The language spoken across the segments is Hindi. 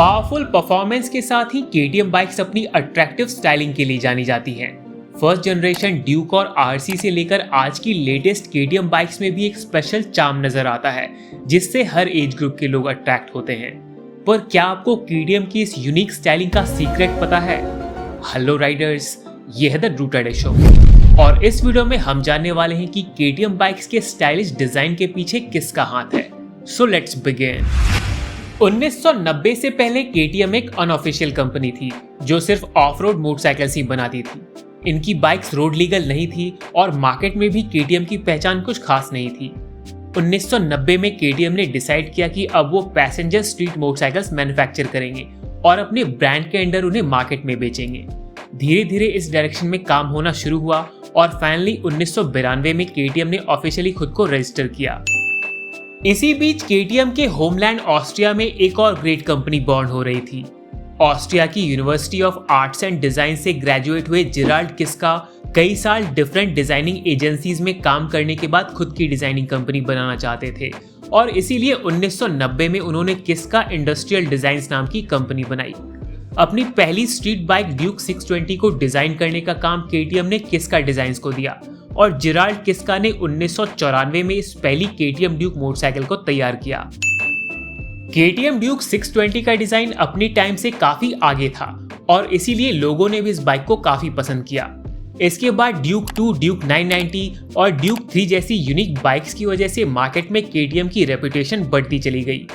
पावरफुल परफॉर्मेंस के साथ ही केटीएम बाइक्स अपनी अट्रैक्टिव स्टाइलिंग के लिए जानी जाती हैं। फर्स्ट जनरेशन ड्यूक और आरसी से लेकर आज की लेटेस्ट केटीएम बाइक्स में भी एक स्पेशल चार्म नजर आता है, जिससे हर एज ग्रुप के लोग अट्रैक्ट होते हैं। पर क्या आपको केटीएम की इस यूनिक स्टाइलिंग का सीक्रेट पता है? हेलो राइडर्स, ये है द रूटेड शो और इस वीडियो में हम जानने वाले हैं कि केटीएम बाइक्स के स्टाइलिश डिजाइन के पीछे किसका हाथ है। So let's begin. 1990 से पहले केटीएम एक अनऑफिशियल कंपनी थी जो सिर्फ ऑफ रोड मोटरसाइकिल्स ही बनाती थी। इनकी बाइक्स रोड लीगल नहीं थी और मार्केट में भी केटीएम की पहचान कुछ खास नहीं थी। 1990 में केटीएम ने डिसाइड किया कि अब वो पैसेंजर स्ट्रीट मोटरसाइकिल्स मैन्युफैक्चर करेंगे और अपने ब्रांड के अंडर उन्हें मार्केट में बेचेंगे। धीरे धीरे इस डायरेक्शन में काम होना शुरू हुआ और फाइनली 1992 में केटीएम ने ऑफिशियली खुद को रजिस्टर किया। इसी बीच केटीएम के होमलैंड ऑस्ट्रिया में एक और ग्रेट कंपनी बॉर्न हो रही थी। ऑस्ट्रिया की university of arts and design से ग्रेजुएट हुए जेराल्ड किस्का कई साल डिफरेंट डिजाइनिंग एजेंसीज में काम करने के बाद खुद की डिजाइनिंग कंपनी बनाना चाहते थे और इसीलिए 1990 में उन्होंने किस्का इंडस्ट्रियल डिजाइन्स नाम की कंपनी बनाई। अपनी पहली स्ट्रीट बाइक ड्यूक 620 को डिजाइन करने का काम केटीएम ने किस्का डिजाइन्स को दिया और जेराल्ड किस्का ने 1994 में इस पहली केटीएम ड्यूक मोटरसाइकिल को तैयार किया। केटीएम ड्यूक 620 का डिजाइन अपनी टाइम से काफी आगे था और इसीलिए लोगों ने भी इस बाइक को काफी पसंद किया। इसके बाद ड्यूक 2, ड्यूक 990 और ड्यूक 3 जैसी यूनिक बाइक्स की वजह से मार्केट में केटीएम की रेपुटेशन बढ़ती चली गई।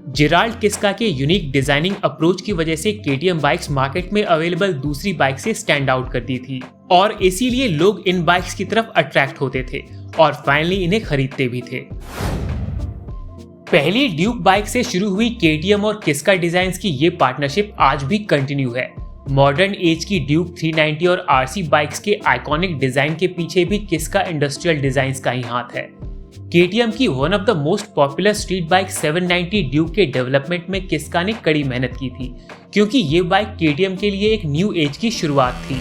जेराल्ड किस्का के यूनिक डिजाइनिंग अप्रोच की वजह से केटीएम बाइक्स मार्केट में अवेलेबल दूसरी बाइक से स्टैंड आउट करती थी और इसीलिए लोग इन बाइक्स की तरफ अट्रैक्ट होते थे और फाइनली इन्हें खरीदते भी थे। पहली ड्यूक बाइक से शुरू हुई केटीएम और किस्का डिजाइन्स की ये पार्टनरशिप आज भी कंटिन्यू है। मॉडर्न एज की ड्यूक 390 और आरसी बाइक्स के आइकॉनिक डिजाइन के पीछे भी किस्का इंडस्ट्रियल डिजाइन्स का ही हाथ है। केटीएम की one of the most popular street bike 790 Duke के डेवलपमेंट में किस्का ने कड़ी मेहनत की थी, क्योंकि ये बाइक केटीएम के लिए एक न्यू एज की शुरुआत थी।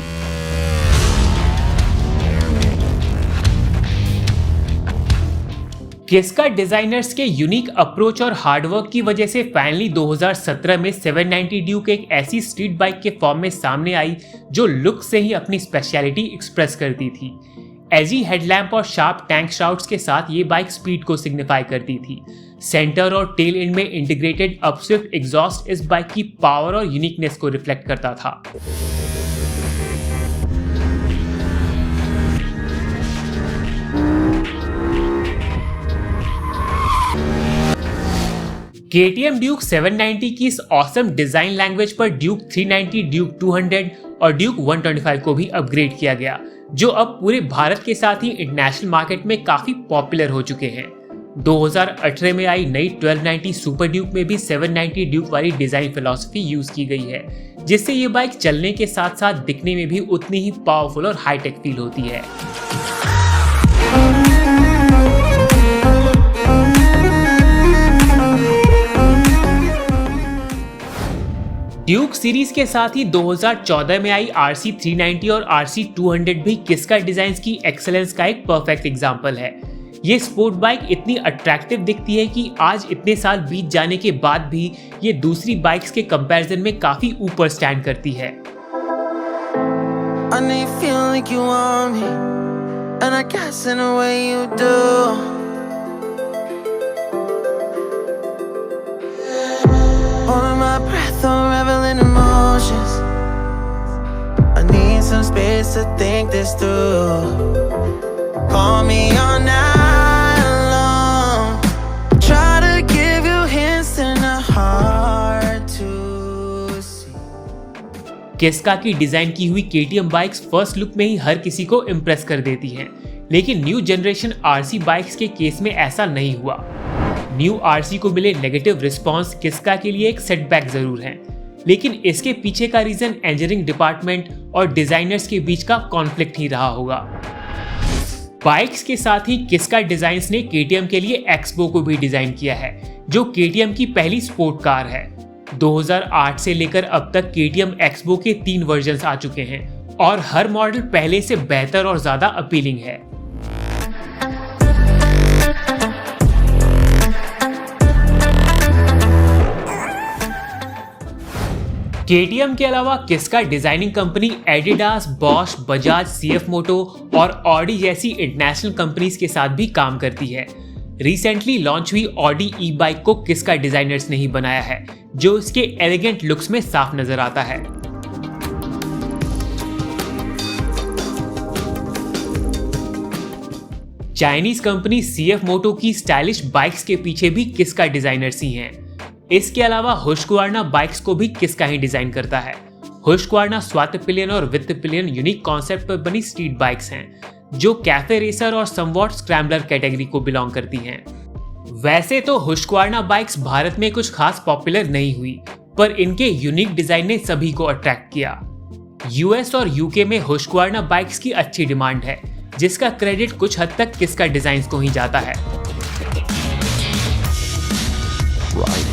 किस्का डिजाइनर्स के यूनिक अप्रोच और हार्डवर्क की वजह से फाइनली 2017 में 790 ड्यूक एक ऐसी स्ट्रीट बाइक के फॉर्म में सामने आई जो लुक से ही अपनी स्पेशलिटी एक्सप्रेस करती थी। एजी हेडलैम्प और शार्प टैंक शाउट्स के साथ ये बाइक स्पीड को सिग्निफाई करती थी। सेंटर और टेल एंड में इंटीग्रेटेड अपस्विफ्ट एग्जॉस्ट इस बाइक की पावर और यूनिकनेस को रिफ्लेक्ट करता था। केटीएम ड्यूक 790 की इस ऑसम डिजाइन लैंग्वेज पर ड्यूक 390, ड्यूक 200 और ड्यूक 125 को भी अपग्रेड किया गया, जो अब पूरे भारत के साथ ही इंटरनेशनल मार्केट में काफी पॉपुलर हो चुके हैं। 2018 में आई नई 1290 सुपर ड्यूक में भी 790 ड्यूक वाली डिजाइन फिलॉसफी यूज की गई है, जिससे ये बाइक चलने के साथ साथ दिखने में भी उतनी ही पावरफुल और हाईटेक फील होती है। ड्यूक सीरीज के साथ ही 2014 में आई RC 390 और RC 200 भी किस्का डिजाइन्स की एक्सेलेंस का एक परफेक्ट एग्जांपल है। ये स्पोर्ट बाइक इतनी अट्रैक्टिव दिखती है कि आज इतने साल बीत जाने के बाद भी ये दूसरी बाइक्स के कंपैरिजन में काफी ऊपर स्टैंड करती है। Unraveling emotions. I need some space to think this through. Call me all night long. Try to give you hints and a hard to see. किस्का की डिजाइन की हुई केटीएम बाइक्स फर्स्ट लुक में ही हर किसी को इम्प्रेस कर देती हैं, लेकिन न्यू जनरेशन आरसी बाइक्स के केस में ऐसा नहीं हुआ। न्यू आरसी को मिले नेगेटिव रिस्पांस किस्का के लिए एक सेटबैक जरूर है, लेकिन इसके पीछे का रीजन इंजीनियरिंग डिपार्टमेंट और डिजाइनर्स के बीच का कॉन्फ्लिक्ट ही रहा होगा। बाइक्स के साथ ही किस्का डिजाइन्स ने केटीएम के लिए एक्सपो को भी डिजाइन किया है, जो केटीएम की पहली स्पोर्ट कार है। 2008 से लेकर अब तक केटीएम एक्सपो के 3 वर्जन्स आ चुके हैं और हर मॉडल पहले से बेहतर और ज्यादा अपीलिंग है। KTM के अलावा Kiska designing company Adidas, Bosch, Bajaj, CF moto और ऑडी जैसी इंटरनेशनल कंपनीज के साथ भी काम करती है। रिसेंटली लॉन्च हुई ऑडी ई बाइक को किस्का डिजाइनर्स ने ही बनाया है, जो इसके एलिगेंट लुक्स में साफ नजर आता है। चाइनीज कंपनी CF मोटो की स्टाइलिश बाइक्स के पीछे भी किस्का डिजाइनर्स ही हैं। इसके अलावा हुस्क्वार्ना बाइक्स को भी किस्का ही डिजाइन करता है। हुस्क्वार्ना स्वात पिलियन और वित्त पिलियन यूनिक कॉन्सेप्ट पर बनी स्ट्रीट बाइक्स हैं, जो कैफे रेसर और समवॉट स्क्रैम्बलर कैटेगरी को बिलोंग करती हैं। वैसे तो हुस्क्वार्ना बाइक्स भारत में कुछ खास पॉपुलर नहीं हुई, पर इनके यूनिक डिजाइन ने सभी को अट्रैक्ट किया। US और UK में हुस्क्वार्ना बाइक्स की अच्छी डिमांड है, जिसका क्रेडिट कुछ हद तक किस्का डिजाइन्स को ही जाता है। Riding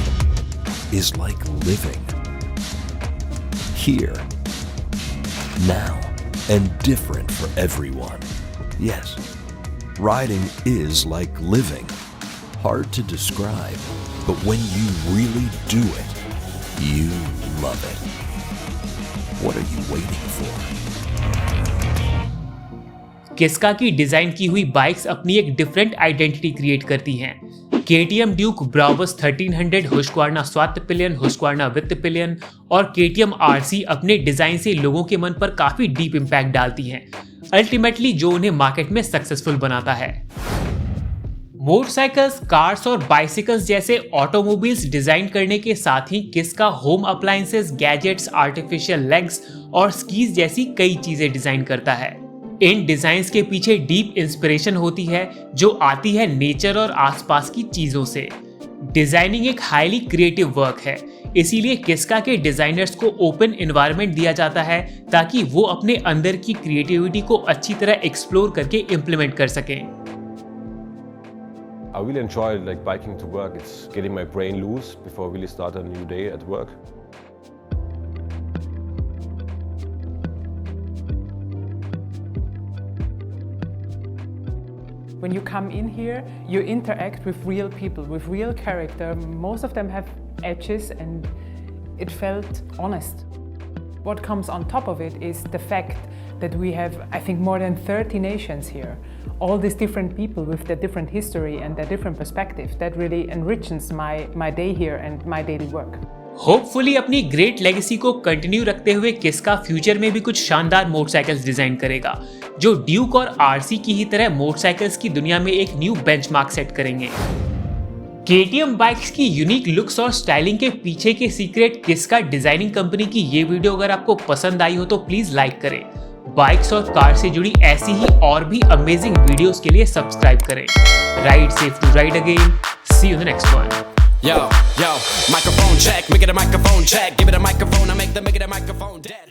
is like living. Here, now, and different for everyone. Yes, riding is like living. Hard to describe, but when you really do it, you love it. What are you waiting for? किस्का की डिजाइन की हुई बाइक्स अपनी एक डिफरेंट आइडेंटिटी क्रिएट करती हैं। KTM Duke, Brabus 1300, Husqvarna Svartpilen, Husqvarna Vitpilen और KTM RC अपने डिजाइन से लोगों के मन पर काफी डीप इम्पैक्ट डालती हैं, अल्टीमेटली जो उन्हें मार्केट में सक्सेसफुल बनाता है। मोटरसाइकिल्स, कार्स और बाइसिकल्स जैसे ऑटोमोबाइल्स डिजाइन करने के साथ ही Kiska home appliances, gadgets, artificial legs और स्कीज जैसी कई चीजें डिजाइन करता है। इन डिजाइन्स के पीछे डीप इंस्पिरेशन होती है, जो आती है नेचर और आसपास की चीजों से। डिजाइनिंग एक हाईली क्रिएटिव वर्क है, इसीलिए किस्का के डिजाइनर्स को ओपन एनवायरनमेंट दिया जाता है ताकि वो अपने अंदर की क्रिएटिविटी को अच्छी तरह एक्सप्लोर करके इम्प्लीमेंट कर सकें। I really enjoy like biking to work. It's getting my brain loose before I really start a new day at work. When you come in here, you interact with real people, with real character. Most of them have edges and it felt honest. What comes on top of it is the fact that we have, I think, more than 30 nations here. All these different people with their different history and their different perspective. That really enriches my day here and my daily work. Hopefully अपनी ग्रेट लेगेसी को कंटिन्यू रखते हुए किस्का फ्यूचर में भी कुछ शानदार मोटरसाइकिल्स डिजाइन करेगा, जो ड्यूक और RC की ही तरह मोटरसाइकिल्स की दुनिया में एक न्यू बेंचमार्क सेट करेंगे। KTM बाइक्स की यूनिक लुक्स और स्टाइलिंग के पीछे के सीक्रेट किस्का डिजाइनिंग कंपनी की ये वीडियो अगर आपको पसंद आई हो तो प्लीज लाइक करें। बाइक्स और कार से जुड़ी ऐसी ही और भी अमेजिंग वीडियोस के लिए सब्सक्राइब करें। Ride safe to ride again. See you in the next one. Yo, microphone check, make it a microphone check, give it a microphone, I make the microphone dead.